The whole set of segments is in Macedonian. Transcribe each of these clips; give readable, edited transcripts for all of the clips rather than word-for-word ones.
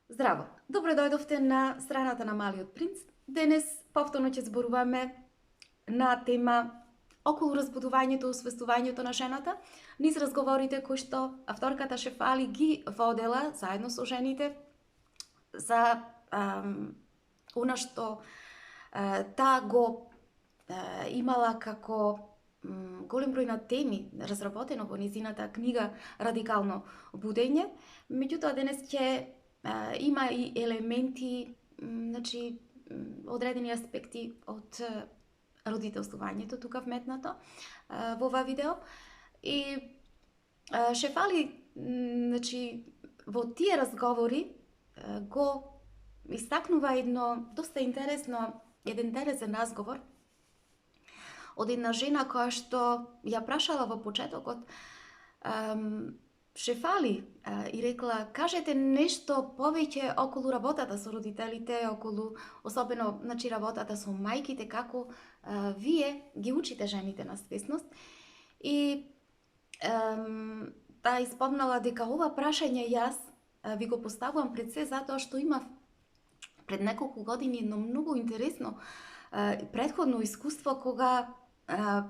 Здраво! Добро дојдовте на страната на Малиот принц. Денес повторно ќе зборуваме на тема околу разбудувањето, освестувањето на жената, низ разговорите кои што авторката Шефали ги водела заедно со жените за она што таа го имала како голем број на теми разработено во незината книга Радикално будење. Меѓутоа денес ќе има и елементи, значи одредени аспекти од родителствувањето тука вметнато во ова видео. И Шефали, значи, во тие разговори го истакнува еден интересен разговор од една жена која што ја прашала во почетокот Шефали и рекла: кажете нешто повеќе околу работата со родителите, околу особено, значи, работата со мајките, како вие ги учите жените на свесност. И таа испомнала дека ова прашање јас ви го поставувам пред се затоа што имав пред неколку години едно многу интересно претходно искуство кога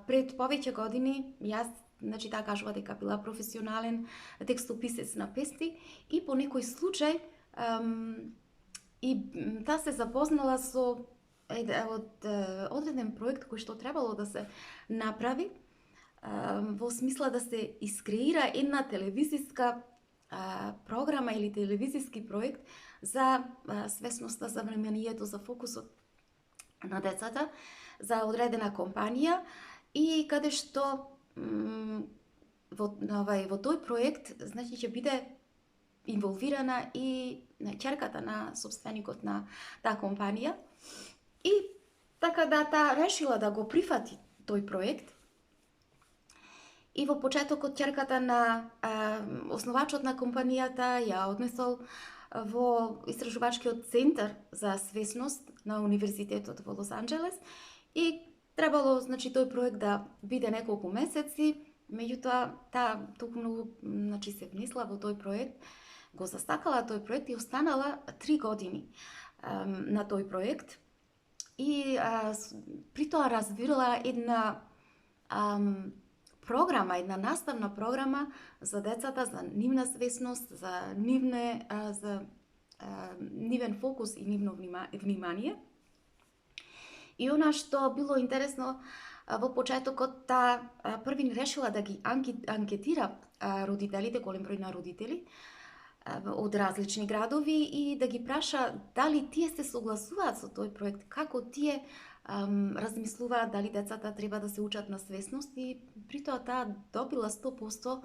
пред повеќе години јас, значи, таа кажува дека била професионален текстописец на песни и по некој случај и таа се запознала со одреден проект кој што требало да се направи во смисла да се искреира една телевизиска програма или телевизиски проект за свесноста, за вниманието, за фокусот на децата, за одредена компанија, и каде што во тој проект, значи, ќе биде инволвирана и ќерката на собственикот на таа компанија. И така да таа решила да го прифати тој проект. И во почетокот ќерката на основачот на компанијата ја однесол во истражувачкиот центар за свесност на Универзитетот во Лос Анџелес и требало, значи, тој проект да биде неколку месеци, меѓутоа таа толку многу, значи, се внесла во тој проект, го застакала тој проект и останала 3 години на тој проект. И при тоа развила една програма, една наставна програма за децата, за нивна свесност, за нивен фокус и нивно внимание. И она што било интересно, во почетокот таа првин решила да ги анкетира родителите, голем број на родители од различни градови, и да ги праша дали тие се согласуваат со тој проект, како тие размислуваат дали децата треба да се учат на свесност. И при тоа таа добила 100%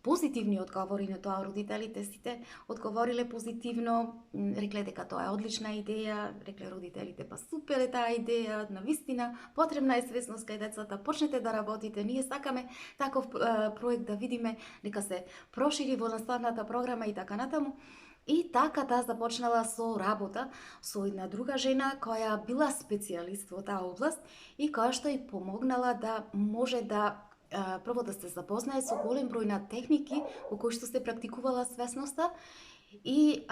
позитивни одговори на тоа. Родителите сите одговориле позитивно, рекле дека тоа е одлична идеја, рекле родителите: па супер е таа идеја, навистина потребна е свесност кај децата, почнете да работите, ние сакаме таков проект да видиме дека се прошири во наставната програма и така натаму. И така таа започнала со работа со една друга жена која била специјалист во таа област и која што и помогнала да може да прво да се запознае со голем број на техники во кои што се практикувала свесноста, и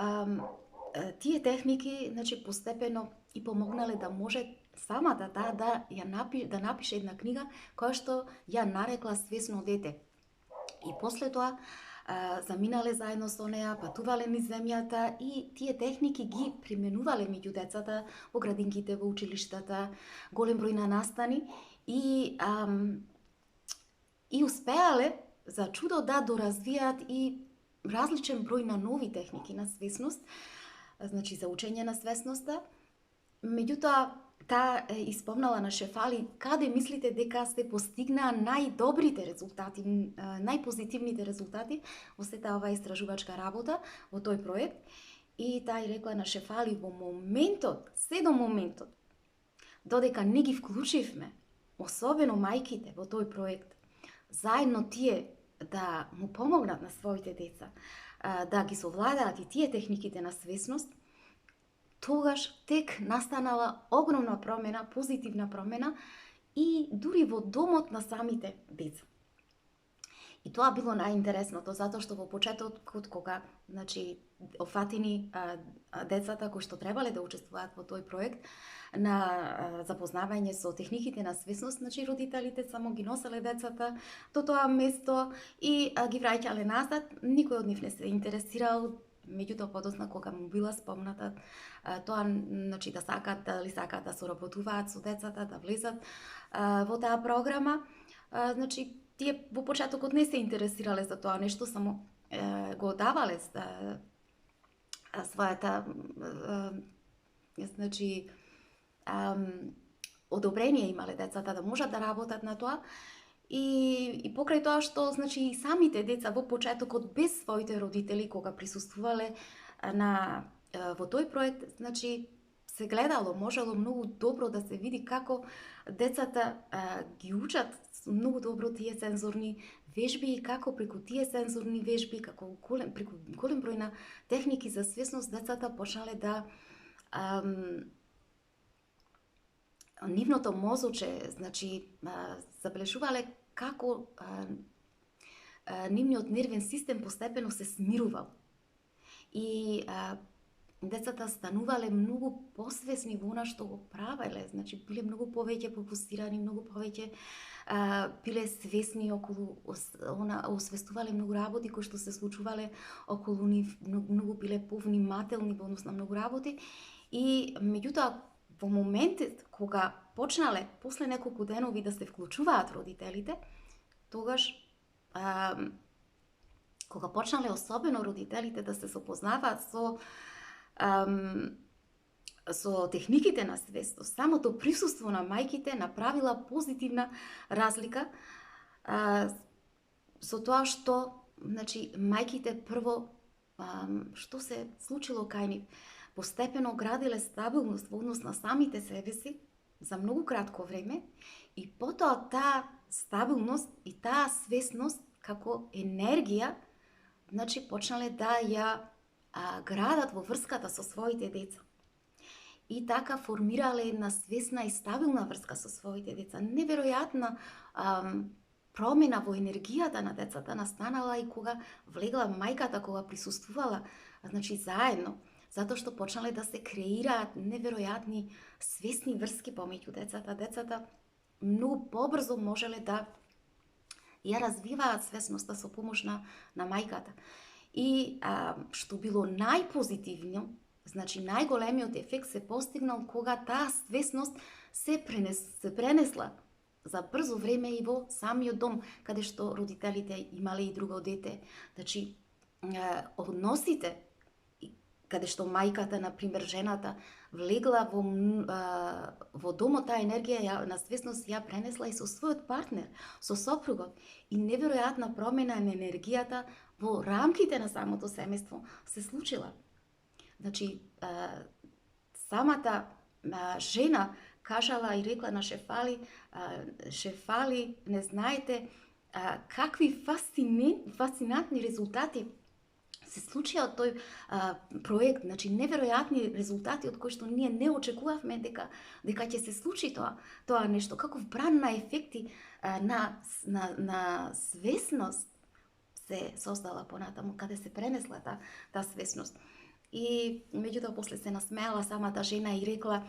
тие техники, значи, постепено и помогнале да може самата таа да напише една книга која што ја нарекла Свесно дете. И после тоа заминале заедно со неа, патувале низ земјата и тие техники ги применувале меѓу децата во градинките, во училиштата, голем број на настани, и успеале за чудо да доразвијат и различен број на нови техники на свесност, значи за учење на свесноста. Меѓутоа, таа испомнала на Шефали каде мислите дека се постигнаа најдобрите резултати, најпозитивните резултати во сета оваа истражувачка работа во тој проект. И таа и рекла на Шефали: во моментот, се до моментот, додека не ги вклучивме, особено мајките, во тој проект, заедно тие да му помогнат на своите деца, да ги совладаат и тие техниките на свесност, тогаш тек настанала огромна промена, позитивна промена, и дури во домот на самите деца. И тоа било најинтересното, затоа што во почетокот кога, значи, офатени децата кои што требале да учествуваат во тој проект на запознавање со техниките на свесност, значи родителите само ги носеле децата до тоа место и ги враќале назад, никој од нив не се интересирал. Меѓутоа подоцна кога му била спомната тоа, значи да сакаат да соработуваат со децата, да влезат во таа програма, значи тие во почетокот не се интересирале за тоа нешто, само го давале својата значи одобрение имале децата да можат да работат на тоа. И покрај тоа што, значи, и самите деца во почетокот без своите родители кога присуствувале во тој проект, значи се гледало, можело многу добро да се види како децата ги учат многу добро тие сензорни вежби и како преку тие сензорни вежби, преку голем број на техники за свесност, децата почнале да нивното мозоче, значи, забележувале како нивниот нервен систем постепено се смирувал. И децата станувале многу посвесни во она што го правеле, значи биле многу повеќе фокусирани, многу повеќе биле свесни околу освестувале многу работи кои што се случувале околу нив, многу биле повнимателни во однос на многу работи. И меѓутоа во моментот кога почнале после неколку денови да се вклучуваат родителите, тогаш кога почнале особено родителите да се запознаваат со техниките на свесност, самото присуство на мајките направила позитивна разлика со тоа што, значи, мајките прво што се случило кај нив, постепено градиле стабилност во однос на самите себе си за многу кратко време и потоа таа стабилност и таа свесност како енергија, значи почнале да ја градат во врската со своите деца. И така формирале една свесна и стабилна врска со своите деца. Неверојатна промена во енергијата на децата настанала и кога влегла мајката, кога присуствувала, значи заедно, затоа што почнале да се креираат неверојатни свесни врски помеѓу децата. Децата многу побрзо можеле да ја развиваат свесноста со помош на мајката. И што било најпозитивно, значи најголемиот ефект се постигнал кога таа свесност се пренесла за брзо време и во самиот дом, каде што родителите имале и друго дете. Значи, односите, каде што мајката, например, жената, влегла во домот, таа енергија на свесност ја пренесла и со својот партнер, со сопругот. И неверојатна промена на енергијата во рамките на самото семејство се случила. Значи, самата жена кажала и рекла на шефали, шефали, не знаете какви фасцинантни резултати се случија од тој проект, значи неверојатни резултати од кои што ние не очекувавме дека ќе се случи тоа нешто, каков бран на ефекти на свесност се создала понатаму, каде се пренесла таа свесност. И меѓутоа после се насмеала самата жена и рекла: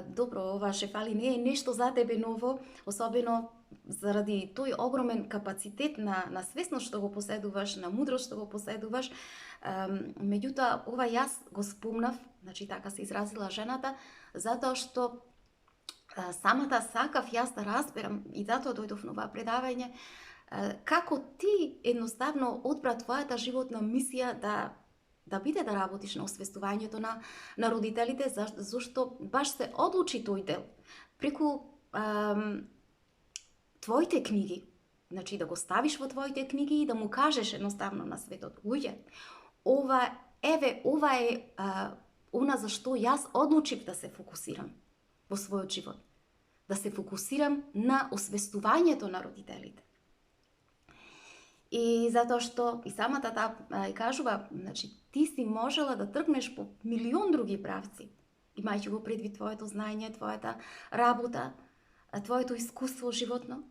добро, ова шефали не е нешто за тебе ново, особено заради тој огромен капацитет на свесност што го поседуваш, на мудрост што го поседуваш. Меѓутоа, ова јас го спомнав, значи така се изразила жената, затоа што самата сакав јас да разберам и затоа дојдов на ова предавање, како ти едноставно одбра твојата животна мисија да биде да работиш на освестувањето на родителите, зашто баш се одлучи тој дел преку твоите книги, значи да го ставиш во твоите книги и да му кажеш едноставно на светот: луѓе, ова е она за што јас одлучив да се фокусирам во својот живот, да се фокусирам на освестувањето на родителите. И затоа што и самата таа кажува, значи ти си можела да тргнеш по милион други правци, имајќи го предвид твоето знаење, твојата работа, твоето искуство животно,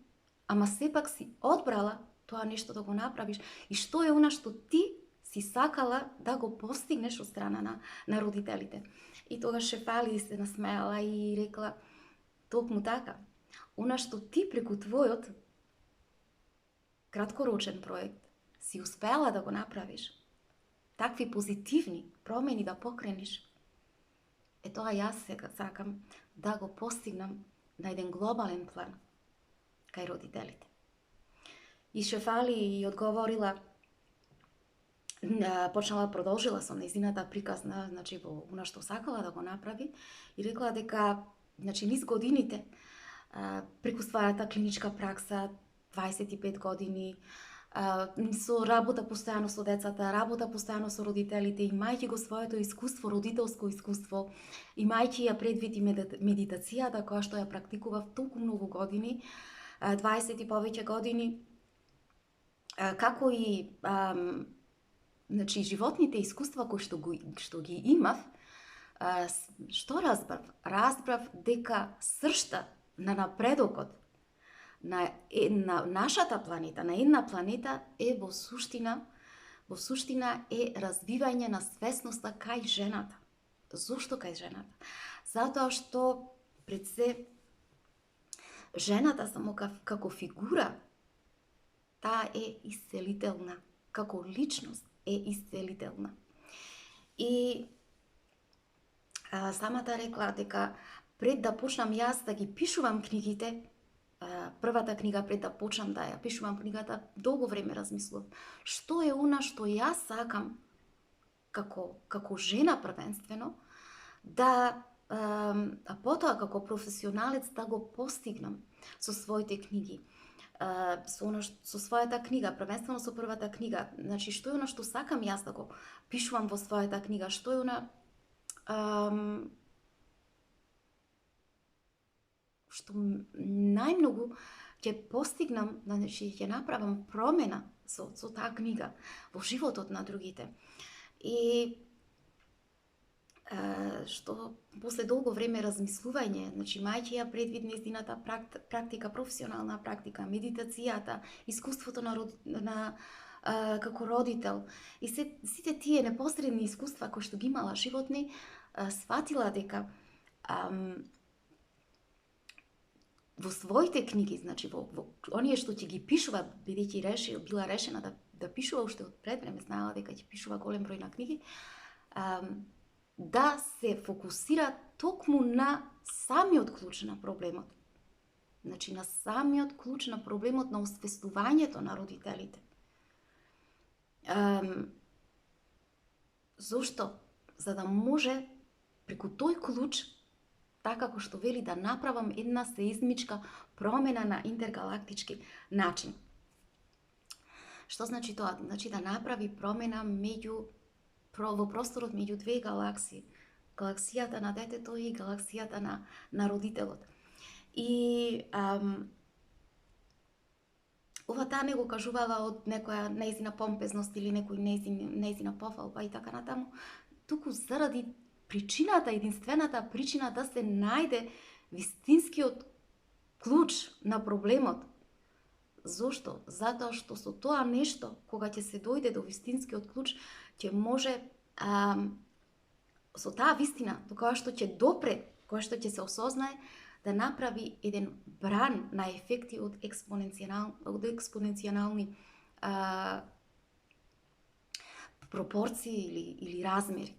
ама сепак си одбрала тоа нешто да го направиш и што е она што ти си сакала да го постигнеш од страна на родителите. И тогаш Шефали се насмеала и рекла, токму така, она што ти преку твојот краткорочен проект си успеала да го направиш, такви позитивни промени да покрениш, тоа јас сега сакам да го постигнам на еден глобален план кај родителите. И Шефали и одговорила, продолжила со нејзината приказна, значи во она што сакала да го направи и рекла дека значи низ годините преку својата клиничка пракса 25 години со работа постојано со децата, работа постојано со родителите, имајќи го своето искуство, родителско искуство, имајќи ја предвид и медитацијата која што ја практикував толку многу години, 20 и повеќе години, како и значи животните искуства кои што ги имав, што разбрав? Разбрав дека сршта на напредокот на нашата планета, на една планета е во суштина е развивање на свесноста кај жената. Зошто кај жената? Затоа што пред се жената само како фигура, таа е исцелителна, како личност е исцелителна. И самата рекла дека пред да почнам јас да ги пишувам книгите, првата книга пред да почнам да ја пишувам книгата, долго време размислував. Што е она што јас сакам како жена првенствено, а потоа како професионалец да го постигнам со своите книги. Со својата книга, првенствено со првата книга. Значи, што е она што сакам јас да го пишувам во својата книга, што е она што најмногу ќе постигнам, значи ќе направам промена со таа книга во животот на другите. И што после долго време размислување, значи мајќи ја предвид нејзината практика, професионална практика, медитацијата, искуството на како родител и сите тие непосредни искуства кои што ги имала животни, сватила дека во своите книги, значи во оние што ќе ги пишува, бидејќи била решена да пишува уште од пред време, знаела дека ќе пишува голем број на книги, да се фокусира токму на самиот клуч на проблемот. Значи на самиот клуч на проблемот на освестувањето на родителите. Зошто? За да може преку тој клуч, така како што вели, да направам една сеизмичка промена на интергалактички начин. Што значи тоа? Значи да направи промена во просторот меѓу две галаксии. Галаксијата на детето и галаксијата на родителот. И ова таа не го кажувала од некоја нејзина помпезност или некој нејзина пофалба и така натаму, туку заради причината, единствената причина да се најде вистинскиот клуч на проблемот. Зошто? Затоа што со тоа нешто, кога ќе се дојде до вистинскиот клуч, ќе може со таа вистина, до која што ќе допре, која што ќе се осознае, да направи еден бран на ефекти од експоненцијални пропорции или размери.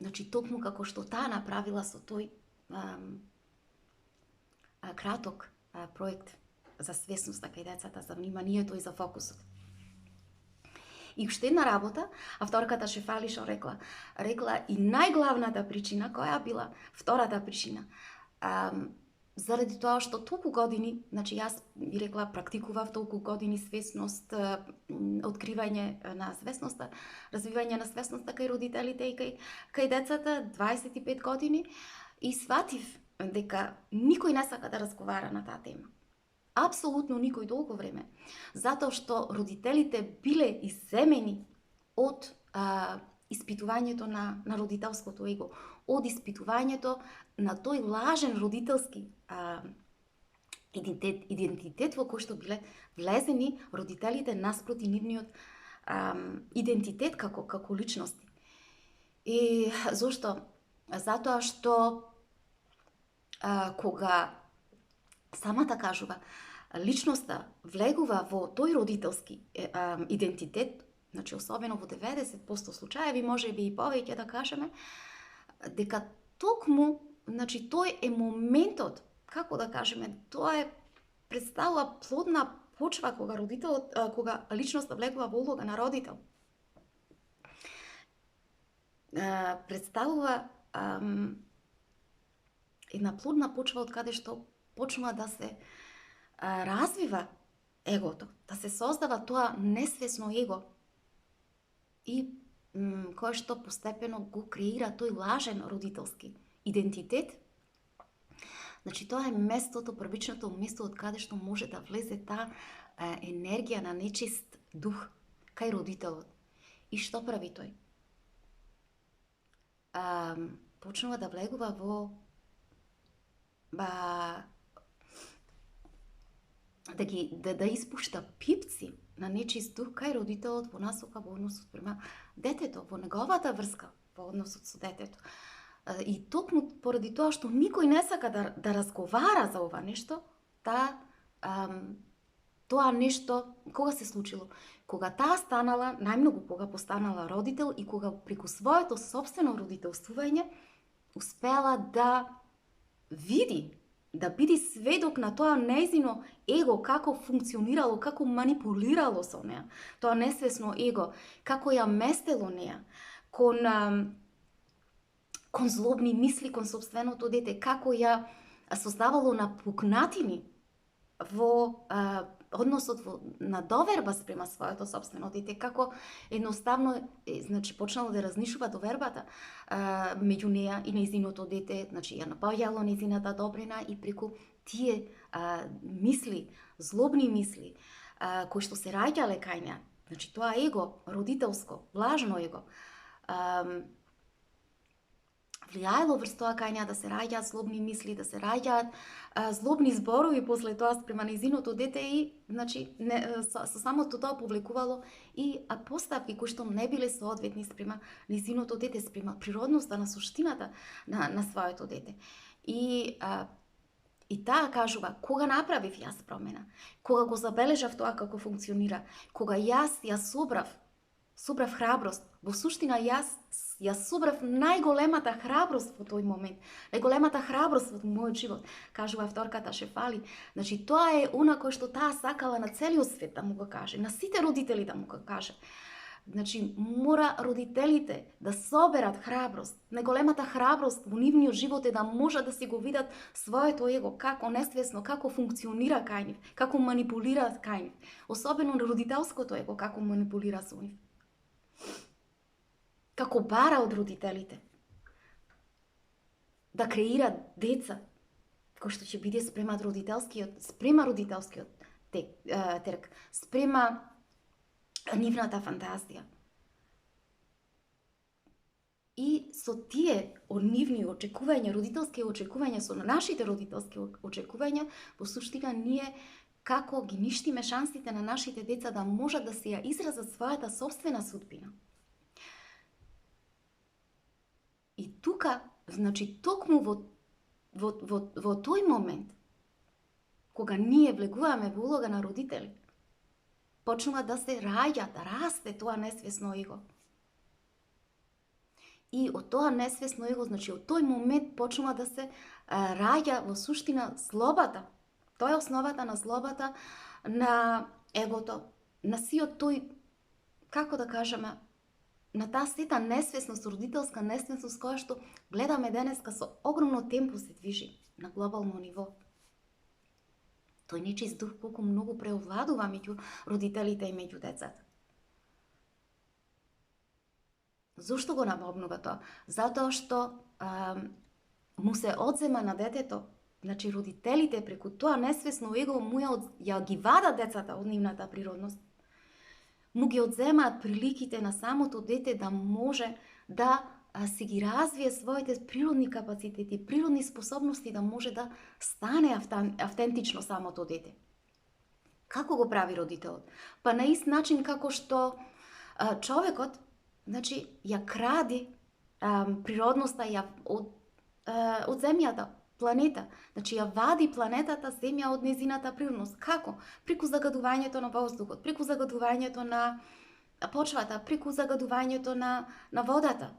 Значи, токму како што таа направила со тој краток проект за свесноста кај децата, за вниманието и за фокусот. И уште една работа, авторката Шефали шо рекла и најглавната причина, која била втората причина, заради тоа што толку години, значи јас би рекла практикував толку години свесност, откривање на свесноста, развивање на свесноста кај родителите и кај децата, 25 години, и сватив дека никој не сака да разговара на таа тема. Апсолутно никој долго време. Затоа што родителите биле изземени од испитувањето на родителското его, од испитувањето на тој лажен родителски идентитет во кој што биле влезени родителите наспроти нивниот идентитет како личности. И зошто? Затоа што кога самата кажува личноста влегува во тој родителски идентитет, значи особено во 90% случаеви, може би и повеќе да кажеме, дека токму, значи тој е моментот, како да кажеме, тоа е представува плодна почва кога личноста влегува во улога на родител. Представува една плодна почва од каде што почнува да се развива егото, да се создава тоа несвесно его и кое што постепено го креира тој лажен родителски идентитет. Значи тоа е местото, првичното место од каде што може да влезе таа енергија на нечист дух кај родителот. И што прави тој? Почнува да влегува во да испушта пипци на нечист дух кај родителот во насока во односот према детето, во неговата врска во односот со детето. И токму поради тоа што никој не сака да разговара за ова нешто, тоа нешто кога се случило? Кога таа станала, најмногу кога постанала родител и кога преку своето собствено родителствување успела да види, да биде сведок на тоа нејзино его, како функционирало, како манипулирало со неа, тоа несвесно его, како ја местело неа, кон злобни мисли кон собственото дете, како ја создавало напукнатини во односот на доверба спрема своето собствено дете, како едноставно значи почнало да разнишува довербата меѓу неа и нејзиното дете, значи ја напаѓало нејзината добрина и преку тие мисли, злобни мисли кои што се раѓале кај неа, значи тоа его родителско, лажно его, влијаело врз тоа кај неа да се раѓаат злобни мисли, да се раѓаат злобни зборови после тоа спрема нејзиното дете и значи со самото тоа повлекувало и поставки кои што не биле соодветни спрема нејзиното дете, спрема природноста на суштината на своето дете. И таа кажува, кога направив јас промена, кога го забележав тоа како функционира, кога јас ја собрав храброст, во суштина јас собрав најголемата храброст во тој момент, најголемата храброст во мојот живот, кажува авторката Шефали. Значи тоа е она кој што таа сакала на целиот свет да му го каже, на сите родители да му го каже. Значи мора родителите да соберат храброст, најголемата храброст во нивниот живот е да можат да си го видат своето его, како несвесно, како функционира кај нив, како манипулира кај нив, особено родителското его, како манипулира со нив. Како бара од родителите да креира деца кој што ќе биде спрема родителскиот трк, спрема нивната фантазија. И со тие од нивни очекувања, родителски очекувања, со нашите родителски очекувања, во суштина ние како ги ништиме шансите на нашите деца да можат да се ја изразат својата собствена судбина. И тука, значи, токму во тој момент, кога ние влегуваме во улога на родители, почнува да се раѓа, да расте тоа несвесно его. И од тоа несвесно его, значи, од тој момент почнува да се раѓа во суштина злобата. Тоа е основата на злобата, на егото, на сиот тој, како да кажеме, на таа сета несвесност, родителска несвесност, која што гледаме денеска со огромно темпо се движи на глобално ниво. Тој нечист дух колку многу преовладува меѓу родителите и меѓу децата. Зошто го набобнува тоа? Затоа што му се одзема на детето, значи родителите преку тоа несвесно его му ја ги вадат децата од нивната природност. Му ги одземаат приликите на самото дете да може да си ги развие своите природни капацитети, природни способности да може да стане автентично самото дете. Како го прави родителот? Па на ист начин како што човекот, значи, ја кради природноста од земјата, планета. Значи, ја вади планетата Земја од незината природност. Како? Преку загадувањето на воздухот, преку загадувањето на почвата, преку загадувањето на водата.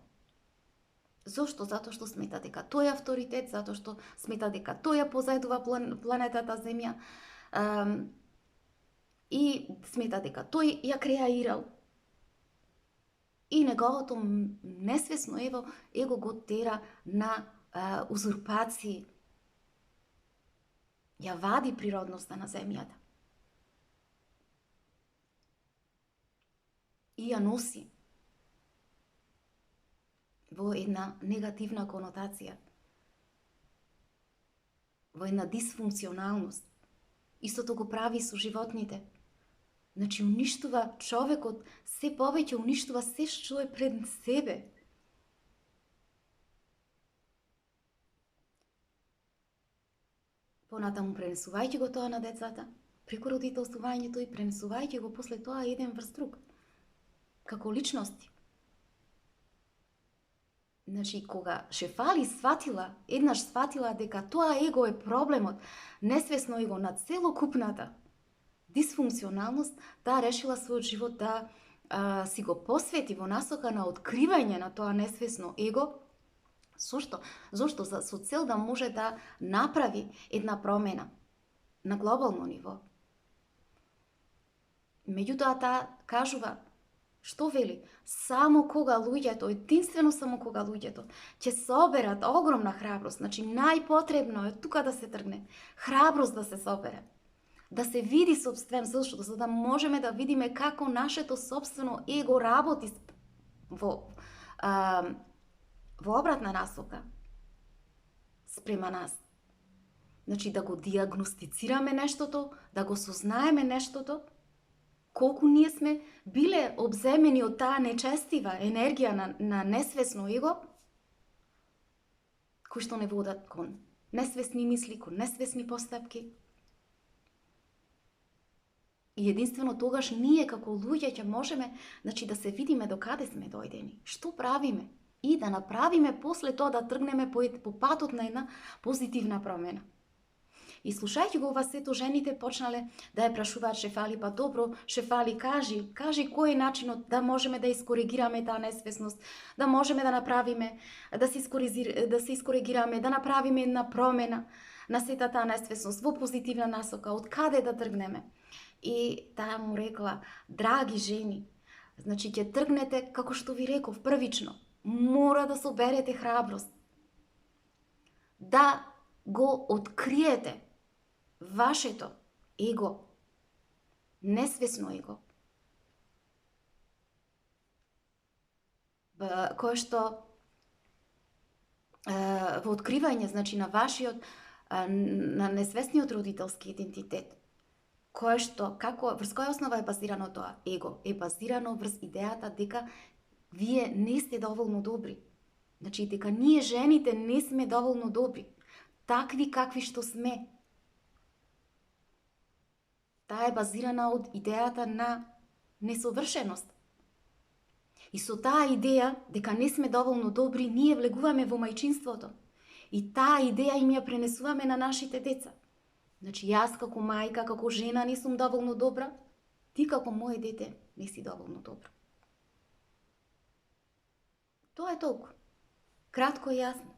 Зошто? Затоа што смета дека тој е авторитет, затоа што смета дека тој ја позајдува планетата Земја и смета дека тој ја креаирал. И неговото несвесно его го тера на узурпации. Ја вади природноста на земјата. И ја носи во една негативна конотација, во една дисфункционалност. Истото го прави со животните. Значи, уништува човекот, се повеќе уништува се што е пред себе. Понатаму пренесувајќи го тоа на децата, преку родителствувањето и пренесувајќи го после тоа еден врз друг, како личности. Значи, кога Шефали еднаш сватила дека тоа его е проблемот, несвесно его на целокупната дисфункционалност, таа решила својот живот да си го посвети во насока на откривање на тоа несвесно его. Зошто? Со цел да може да направи една промена на глобално ниво. Меѓутоа, таа кажува, што вели? Само кога луѓето, единствено само кога луѓето ќе соберат огромна храброст, значи најпотребно е тука да се тргне, храброст да се собере, да се види собствен, за да можеме да видиме како нашето собствено его работи во обратна насока спрема нас. Значи, да го диагностицираме нештото, да го сознаеме нештото, колку ние сме биле обземени од таа нечестива енергија на несвесно его, кои што не водат кон несвесни мисли, кон несвесни постапки. И единствено тогаш ние како луѓе ќе можеме, значи, да се видиме до каде сме дојдени, што правиме и да направиме после тоа да тргнеме по патот на една позитивна промена. И слушајќи го ова сето, жените почнале да ја прашуваат Шефали, па добро, Шефали, кажи кој е начинот да можеме да искоригираме таа несвесност, да можеме да направиме, да се искоригираме, да направиме една промена на сета таа несвесност во позитивна насока, од каде да тргнеме. И таа му рекла, драги жени, значи ќе тргнете, како што ви реков, првично, мора да соберете храброст, да го откриете вашето его, несвесно его, кое што во откривање, значи, на вашиот, на несвесниот родителски идентитет, кое што, врз која основа е базирано тоа его? Е базирано врз идејата дека вие не сте доволно добри. Значи, дека ние жените не сме доволно добри. Такви какви што сме. Таа е базирана од идејата на несовршеност. И со таа идеја дека не сме доволно добри, ние влегуваме во мајчинството. И таа идеја им ја пренесуваме на нашите деца. Значи, јас како мајка, како жена не сум доволно добра, ти како моје дете не си доволно добра. Тоа е толку. Кратко и јасно.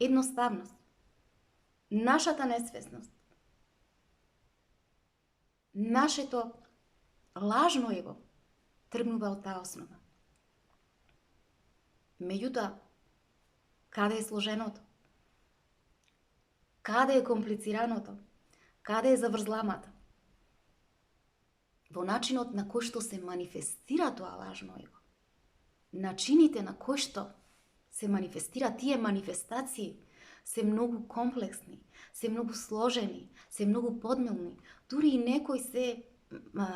Едноставност. Нашата несвесност. Нашето лажно его тргнува од таа основа. Меѓутоа, каде е сложеното? Каде е комплицираното? Каде е заврзламата? Во начинот на кој што се манифестира тоа лажно его. Начините на кои што се манифестира тие манифестации се многу комплексни, се многу сложени, се многу подмилни, дури и некои се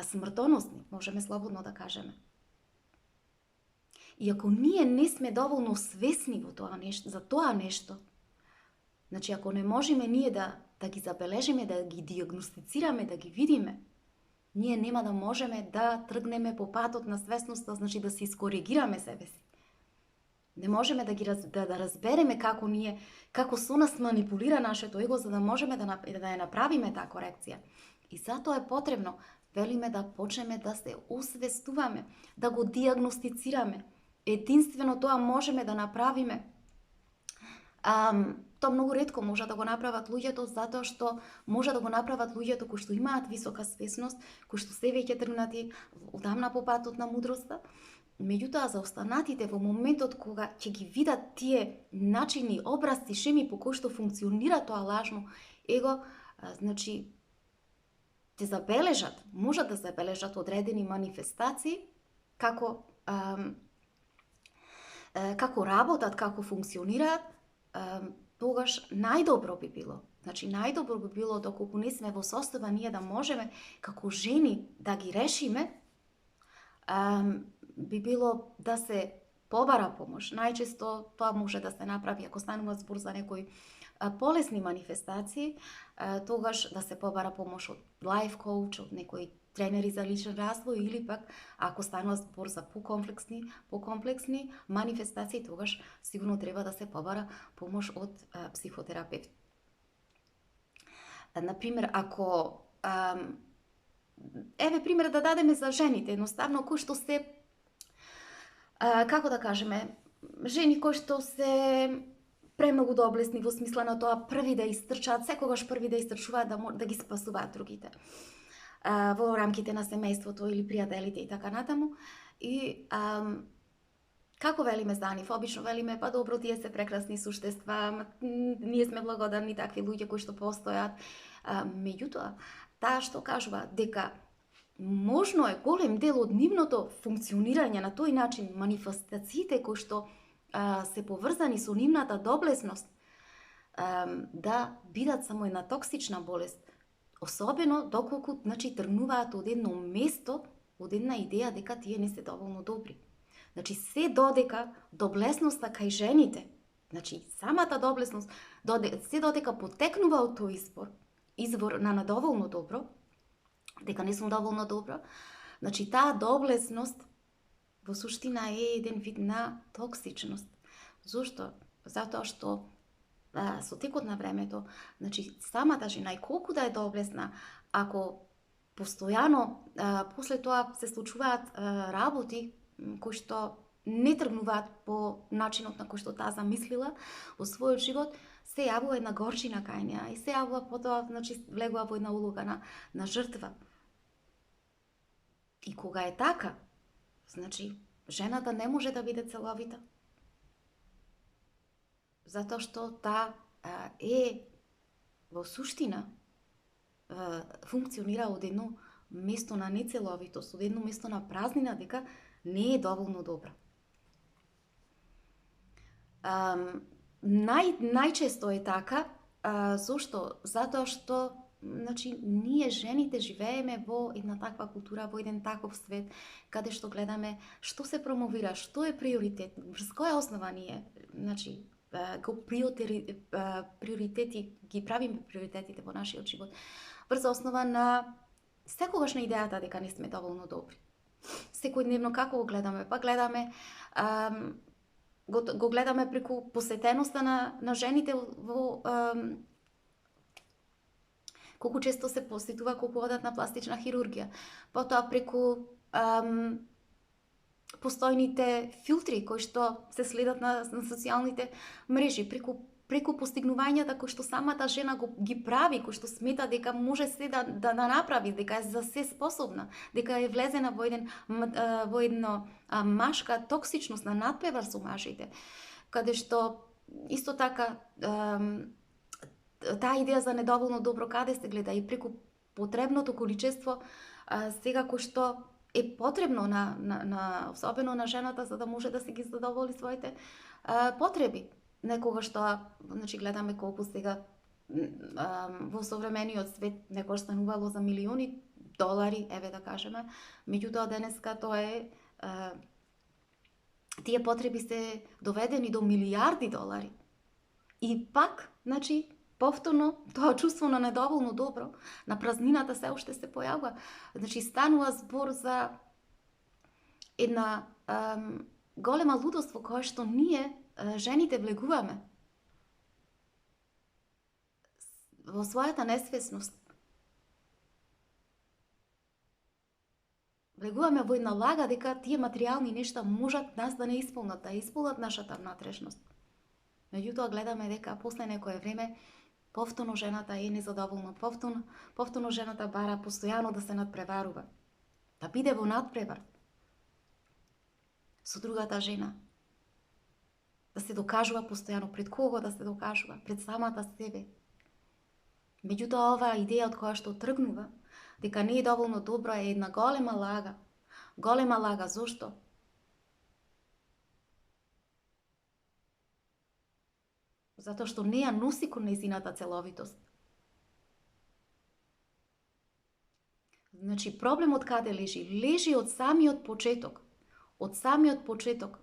смртоносни, можеме слободно да кажеме. И ако ние не сме доволно свесни во тоа нешто, за тоа нешто, значи ако не можеме ние да ги забележиме, да ги диагностицираме, да ги видиме, ние нема да можеме да тргнеме по патот на свесноста, значи да се искоригираме себе си. Не можеме да разбереме како со нас манипулира нашето его, за да можеме да ја направиме таа корекција. И затоа е потребно, велиме, да почнеме да се освестуваме, да го диагностицираме. Единствено тоа можеме да направиме. Тоа многу ретко може да го направат луѓето, затоа што може да го направат луѓето кои што имаат висока свесност, кои што се веќе тргнати одамна по патот на мудроста. Меѓутоа, за останатите, во моментот кога ќе ги видат тие начини, образци, шеми по кои што функционира тоа лажно его, значи, те забележат, можат да забележат одредени манифестации, како работат, како функционираат, тогаш најдобро би било. Значи, најдобро би било, доколку не сме во состојба ние да можеме, како жени, да ги решиме, би било да се побара помош. Најчесто тоа може да се направи ако станува збор за некои полесни манифестации, тогаш да се побара помош од лайф коуч, од некои тренери за личен развој, или пак ако станува збор за покомплексни манифестации, тогаш сигурно треба да се побара помош од психотерапевт. Например, ако еве пример да дадеме за жените, едноставно кои што се како да кажеме, жени кои што се премногу доблесни во смисла на тоа први да истрчаат, секогаш први да истрчуваат да ги спасуваат другите во рамките на семејството или пријателите и така натаму. И како велиме за нив? Обично велиме, па добро, тие се прекрасни суштества, ние сме благодарни такви луѓе кои што постојат. Меѓутоа, таа што кажува дека можно е голем дел од нивното функционирање на тој начин, манифестациите кои што се поврзани со нивната доблесност, да бидат само една токсична болест. Особено доколку, значи, тргнуваат од едно место, од една идеја дека тие не се доволно добри. Значи, се додека доблесноста кај жените, значи, самата доблесност, се додека потекнува од тој извор на недоволно добро, дека не сум доволно добро, значи, таа доблесност во суштина е еден вид на токсичност. Зошто? Затоа што со текот на времето, значи, самата жена и колку да е доблесна, ако постојано после тоа се случуваат работи кои што не тргнуваат по начинот на кој што таа замислила во својот живот, се јавува една горчина кај неа и се јавува потоа, значи, влегува во една улога на жртва. И кога е така, значи, жената не може да биде целовита. Затоа што таа е во суштина функционира од едно место на нецеловитост, од едно место на празнина, дека не е доволно добра. Најчесто е така, зошто? Затоа што, значи, ние жените живееме во една таква култура, во еден таков свет, каде што гледаме што се промовира, што е приоритет, врз која основа ние, значи, приоритети, ги правиме приоритетите во нашиот живот, врз основа на секогаш на идејата дека не сме доволно добри. Секојдневно како го гледаме? Па гледаме го гледаме преку посетеноста на жените во колку често се посетува, колку одат на пластична хирургија. Потоа преку постојните филтри кои што се следат на социјалните мрежи, преку постигнувањата кои што самата жена ги прави, кои што смета дека може се да направи, дека е за се способна, дека е влезена во едно машка токсичност на надпревар со мажите, каде што исто така таа идеја за недоволно добро каде се гледа и преку потребното количество сега кој што е потребно особено на жената за да може да се ги задоволи своите потреби. Некогаш тоа, значи, гледаме колку сега во современиот свет некогаш станувало за милиони долари, еве да кажеме, меѓутоа денеска тоа е тие потреби се доведени до милиарди долари. И пак, значи, повторно, тоа чувство на недоволно добро, на празнината се уште се појавува. Значи, станува збор за една голема лудост во која што ние, жените, влегуваме во својата несвесност. Влегуваме во една лага дека тие материјални нешта можат нас да не исполнат, да исполнат нашата внатрешност. Меѓутоа гледаме дека после некое време повторно жената е незадоволна, повторно жената бара постојано да се надпреварува, да биде во надпревар со другата жена, да се докажува постојано, пред кого да се докажува, пред самата себе. Меѓутоа оваа идеја од која што тргнува, дека не е доволно добра, е една голема лага. Голема лага, зошто? Затоа што не ја носи кон нејзината целовитост. Значи, проблемот каде лежи? Лежи од самиот почеток. Од самиот почеток.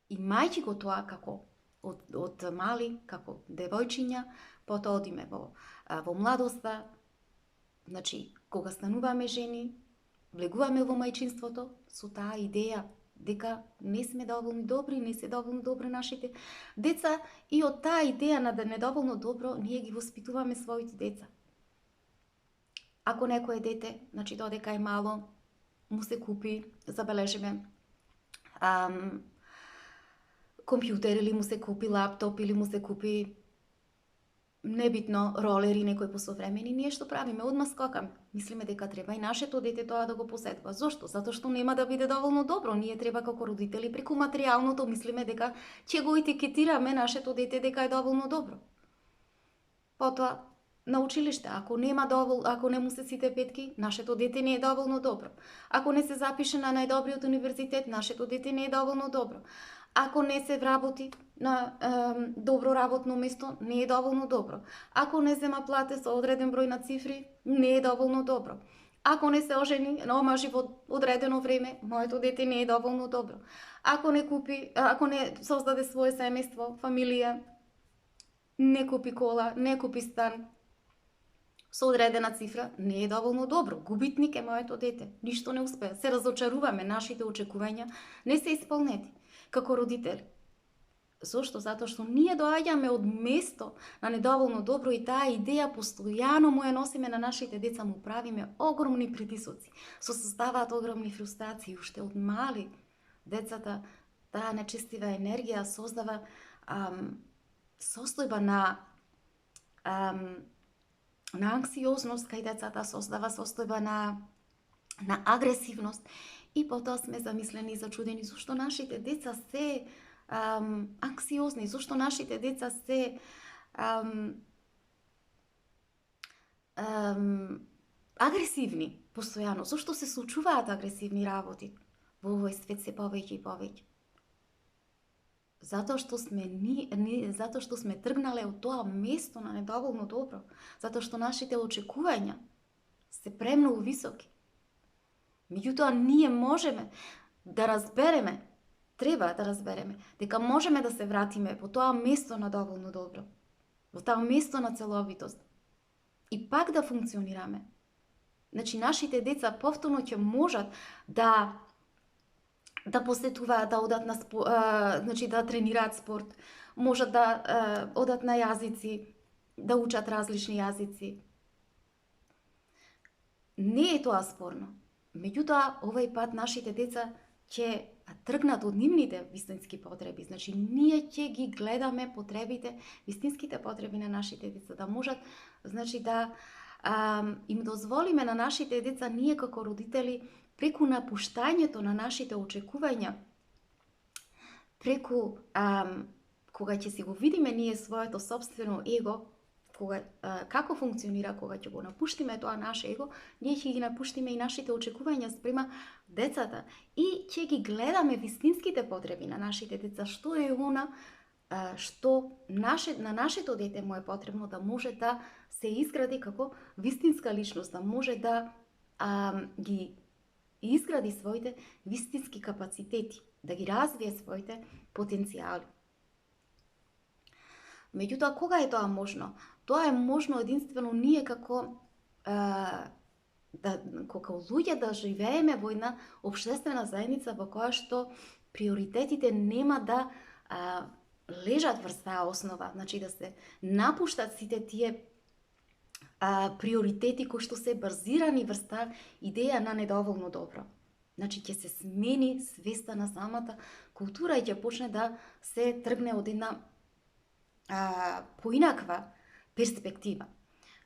Имајќи го тоа како од мали, како девојчиња, потоа одиме во младоста, значи, кога стануваме жени, влегуваме во мајчинството со таа идеја дека не сме доволно добри, не се доволно добри нашите деца, и од таа идеја на недоволно добро ние ги воспитуваме своите деца. Ако некое дете, значи додека е мало, му се купи, забележиме, компјутер, или му се купи лаптоп, или му се купи небитно ролери, некои посовремени, ние што правиме? Одма скокаме. Мислиме дека треба и нашето дете тоа да го поседува. Зошто? Затоа што нема да биде доволно добро. Ние треба како родители преку материјалното мислиме дека ќе го етикетираме нашето дете дека е доволно добро. Потоа на училиште, ако не му се сите петки, нашето дете не е доволно добро. Ако не се запише на најдобриот универзитет, нашето дете не е доволно добро. Ако не се вработи на добро работно место, не е доволно добро. Ако не зема плате со одреден број на цифри, не е доволно добро. Ако не се ожени, омажи во одредено време, моето дете не е доволно добро. Ако не создаде свое семејство, фамилија, не купи кола, не купи стан со одредена цифра, не е доволно добро. Губитник е моето дете. Ништо не успеа. Се разочаруваме, нашите очекувања не се исполнети како родители. Зошто? Затоа што ние доаѓаме од место на недоволно добро и таа идеја постојано му ја носиме на нашите деца, му правиме огромни притисоци, создаваат огромни фрустрации. Уште од мали децата таа нечестива енергија создава состојба на анксиозност кај децата, создава состојба на агресивност, и потоа сме замислени и зачудени зашто нашите деца се анксиозни, зашто нашите деца се агресивни постојано, зашто се случуваат агресивни работи во овој свет се повеќе и повеќе. Затоа што сме тргнале од тоа место на недоволно добро, затоа што нашите очекувања се премногу високи. Меѓутоа ние можеме да разбереме, треба да разбереме дека можеме да се вратиме во тоа место на доволно добро, во тоа место на целовитост и пак да функционираме. Значи нашите деца повторно ќе можат да посетуваат, да одат на значи да тренираат спорт, можат да одат на јазици, да учат различни јазици. Не е тоа спорно. Меѓутоа, овој пат нашите деца ќе тргнат од нивните вистински потреби. Значи, ние ќе ги гледаме потребите, вистинските потреби на нашите деца, да можат, значи, да им дозволиме на нашите деца, ние како родители, преку напуштањето на нашите очекувања, преку кога ќе си го видиме ние своето собствено его, како функционира, кога ќе го напуштиме тоа наше его, ние ќе ги напуштиме и нашите очекувања спрема децата и ќе ги гледаме вистинските потреби на нашите деца, што е она што на нашето дете му е потребно да може да се изгради како вистинска личност, да може да ги и изгради своите вистински капацитети, да ги развие своите потенцијали. Меѓутоа, кога е тоа можно? Тоа е можно единствено ние како како луѓе да живееме во една општествена заедница во која што приоритетите нема да лежат врз таа основа, значи да се напуштат сите тие приоритети кои што се базирани врз таа идеја на недоволно добро. Значи ќе се смени свеста на самата култура и ќе почне да се тргне од една поинаква перспектива.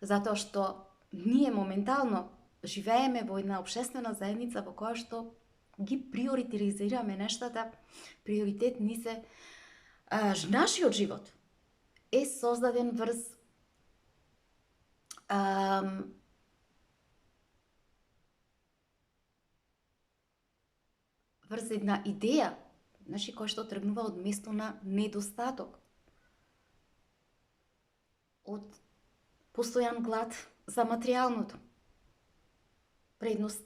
Затоа што ние моментално живееме во една општествена заедница во која што ги приоритизираме нештата, приоритет ни се нашиот живот е создаден врз врз една идеја, значи која што тргнува од место на недостаток, од постојан глад за материјалното. Предност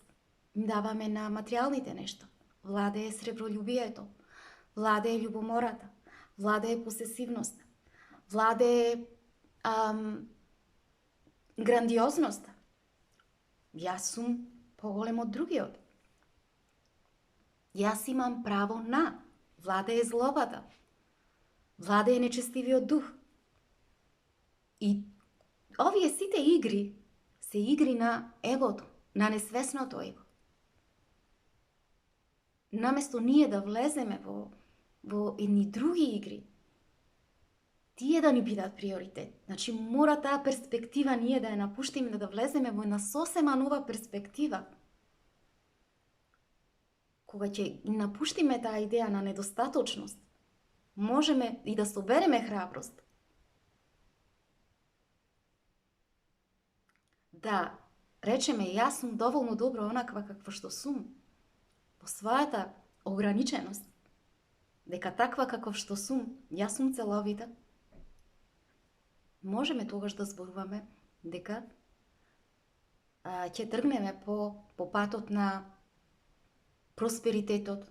им даваме на материјалните нешта. Владее сребролюбието, владее љубомората, владее посесивноста, владее грандиозноста. Јас сум поголем од другиот. Јас имам право на. Владее злобата. Владее нечестивиот дух. И овие сите игри се игри на егото, на несвесното его. Наместо ние да влеземе во едни други игри, тие да ни бидат приоритет. Значи, мора таа перспектива ние да ја напуштиме, да влеземе во една сосема нова перспектива. Кога ќе напуштиме таа идеја на недостаточност, можеме и да собереме храброст да речеме јас сум доволно добро онаква каква што сум, по својата ограниченост, дека таква каков што сум, јас сум целовита, можеме тогаш да зборуваме дека ќе тргнеме по патот на просперитетот,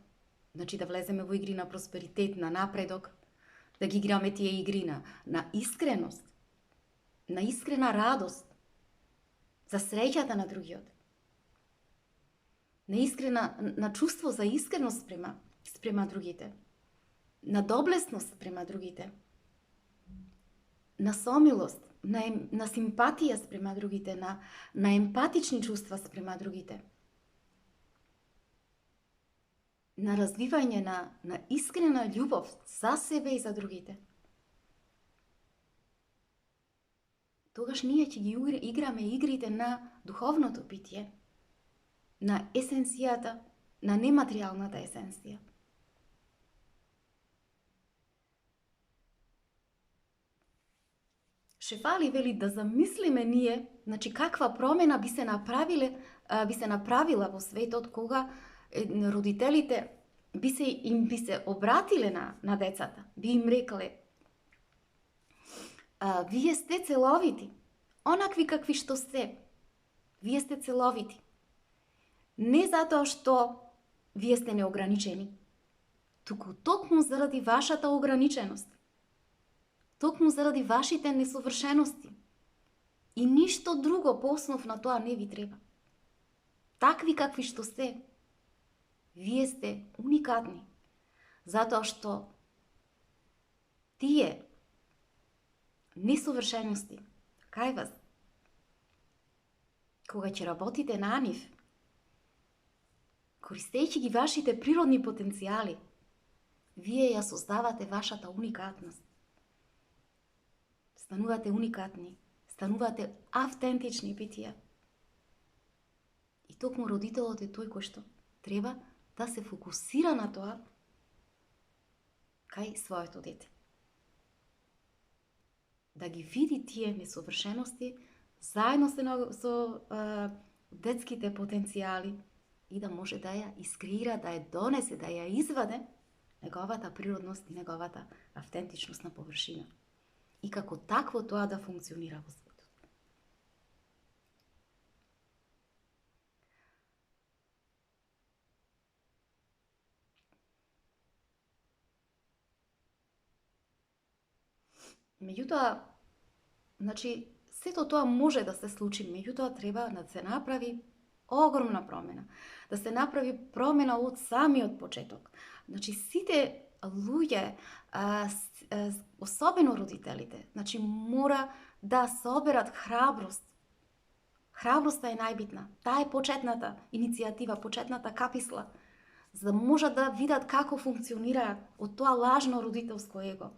значи да влеземе во игри на просперитет, на напредок, да ги играме тие игри на искреност, на искрена радост, за среќата на другиот, на чувство за искреност спрема другите, на доблесност спрема другите, на сомилост, на симпатија спрема другите, на емпатични чувства спрема другите, на развивање на искрена љубов за себе и за другите. Тогаш ние ќе ги играме игрите на духовното битие, на есенцијата, на нематеријалната есенција. Шефали вели да замислиме ние, значи каква промена би се направила во светот кога родителите би се обратиле на децата, би им рекле: вие сте целовити, онакви какви што сте. Вие сте целовити. Не затоа што вие сте неограничени, туку токму заради вашата ограниченост, токму заради вашите несовршености. И ништо друго по основ на тоа не ви треба. Такви какви што сте, вие сте уникатни, затоа што тие несовршености кај вас, кога ќе работите на нив, користејќи ги вашите природни потенцијали, вие ја создавате вашата уникатност. Станувате уникатни, станувате автентични битија. И токму родителот е тој кој што треба да се фокусира на тоа кај своето дете. Да ги види тие несовршености заедно со детските потенцијали и да може да ја искреира, да ја донесе, да ја изваде неговата природност и неговата автентичност на површина. И како такво тоа да функционира во светот. Меѓутоа, значи, сето тоа може да се случи, меѓутоа треба да се направи огромна промена. Да се направи промена од самиот почеток. Значи, сите луѓе, особено родителите, значи, мора да соберат храброст. Храброста е најбитна. Таа е почетната иницијатива, почетната каписла, за да можат да видат како функционираат од тоа лажно родителско его.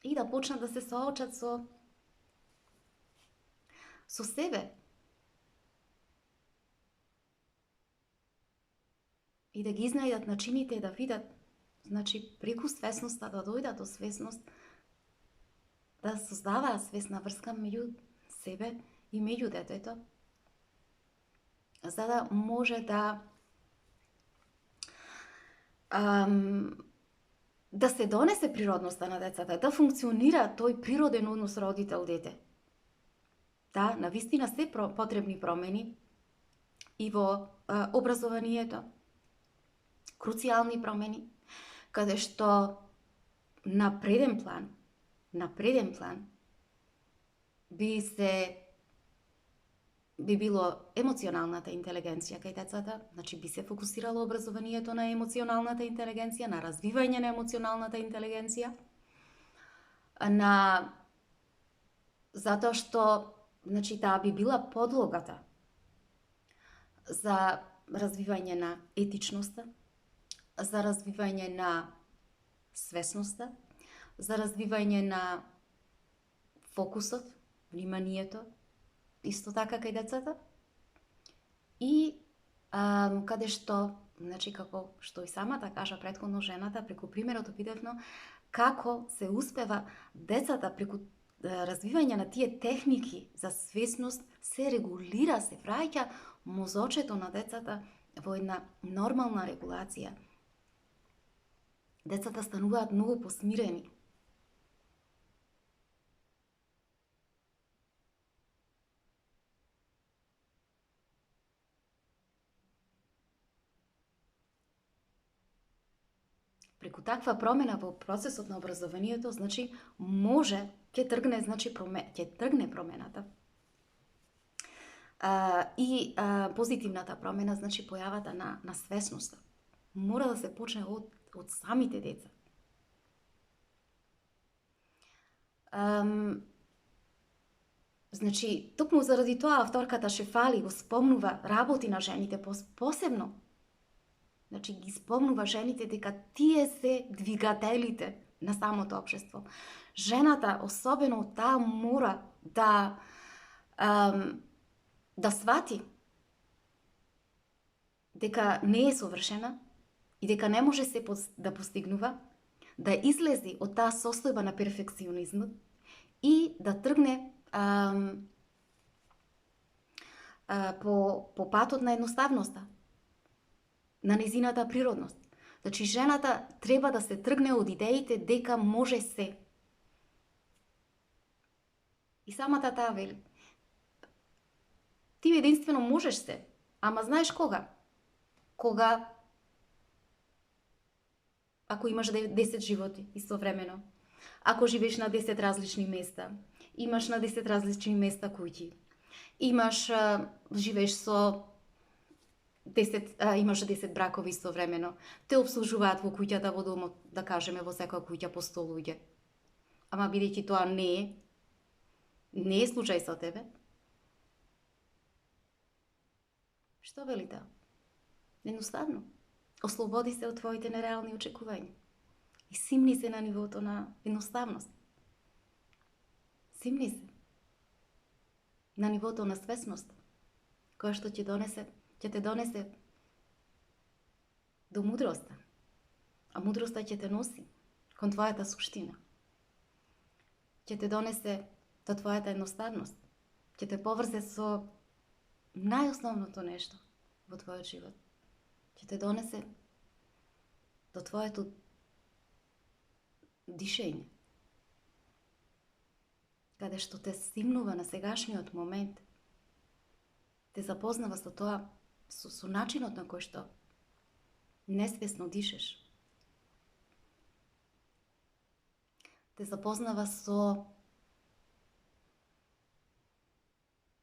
И да почнат да се соочат со себе. И да ги изнајдат начините да видат, значи, преку свесноста да дојдат до свесност, да создаваат свесна врска меѓу себе и меѓу детето, за да може да се донесе природноста на децата, да функционира тој природен однос родител-дете. Да, навистина се потребни промени и во образованието, круцијални промени, каде што на преден план би било емоционалната интелигенција кај децата, значи би се фокусирало образованието на емоционалната интелигенција, на развивање на емоционалната интелигенција, затоа што, значи, таа би била подлогата за развивање на етичноста, за развивање на свесноста, за развивање на фокусот, вниманието, исто така кај децата. И каде што, значи, како што и самата кажа претходно жената, преку примерот видевно како се успева децата преку развивање на тие техники за свесност се регулира, се враќа мозочето на децата во една нормална регулација. Децата стануваат многу посмирени. Преку таква промена во процесот на образованието, значи, ќе тргне промената. И позитивната промена, значи, појавата на свесноста. Мора да се почне од самите деца. Значи, токму заради тоа авторката Шефали го спомнува, работи на жените посебно. Значи, ги спомнува жените дека тие се двигателите на самото општество. Жената, особено таа, мора да свати дека не е совршена и дека не може се да постигнува, да излези од таа состојба на перфекционизмот и да тргне по патот на едноставноста, на незината природност. Значи, жената треба да се тргне од идеите дека може се. И самата таа вели: ти единствено можеш се, ама знаеш кога? Ако имаш 10 животи истовремено, ако живееш на 10 различни места, имаш на 10 различни места куќи, живееш со 10, имаш 10 бракови истовремено, те обслужуваат во куќата, во домот, да кажеме, во секоја куќа по 100 луѓе. Ама бидејќи тоа не е случај со тебе, што вели таа? Едноставно, ослободи се од твоите нереални очекувања и симни се на нивото на едноставност. Симни се на нивото на свесност, која што ќе те донесе до мудроста, а мудроста ќе те носи кон твојата суштина. Ќе те донесе до твојата едноставност, ќе те поврзе со најосновното нешто во твојот живот. Ќе те донесе до твоето дишење, каде што те стимнува на сегашниот момент, те запознава со тоа, со начинот на кој што несвесно дишеш. Те запознава со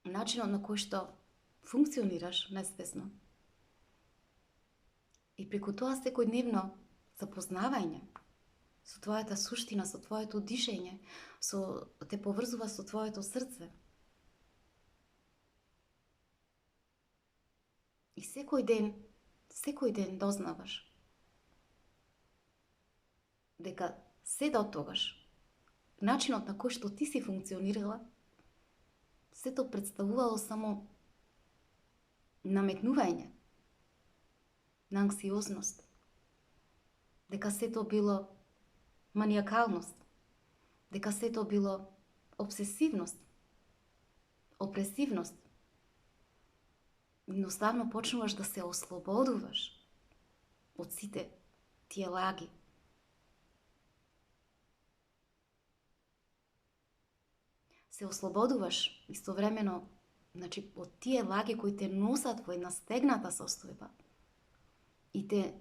начинот на кој што функционираш несвесно. И преку тоа секојдневно запознавање со твојата суштина, со твоето дишење, те поврзува со твоето срце. И секој ден дознаваш дека се до тогаш, начинот на кој што ти си функционирала, сето представувало само наметнување на анксиозност, дека сето било маниакалност, дека сето било обсесивност, опресивност. Едноставно почнуваш да се ослободуваш од сите тие лаги. Се ослободуваш истовремено, од тие лаги кои те носат во една стегната состојба и те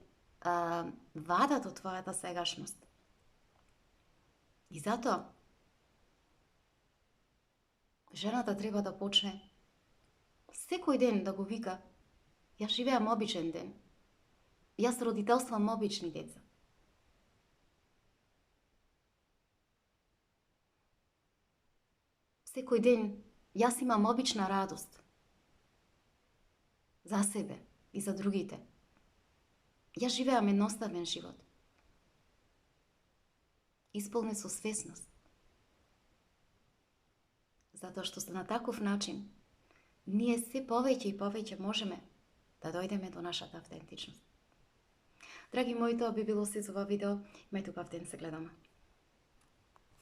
вадат од твојата сегашност. И затоа жената треба да почне секој ден да го вика: јас живеам обичен ден, јас родителствам обични деца. Секој ден јас имам обична радост за себе и за другите. Јас живеам едноставен живот, исполнен со свесност. Затоа што на таков начин ние се повеќе и повеќе можеме да дојдеме до нашата автентичност. Драги мои, тоа би било се за ова видео. Имајте убав ден, се гледаме.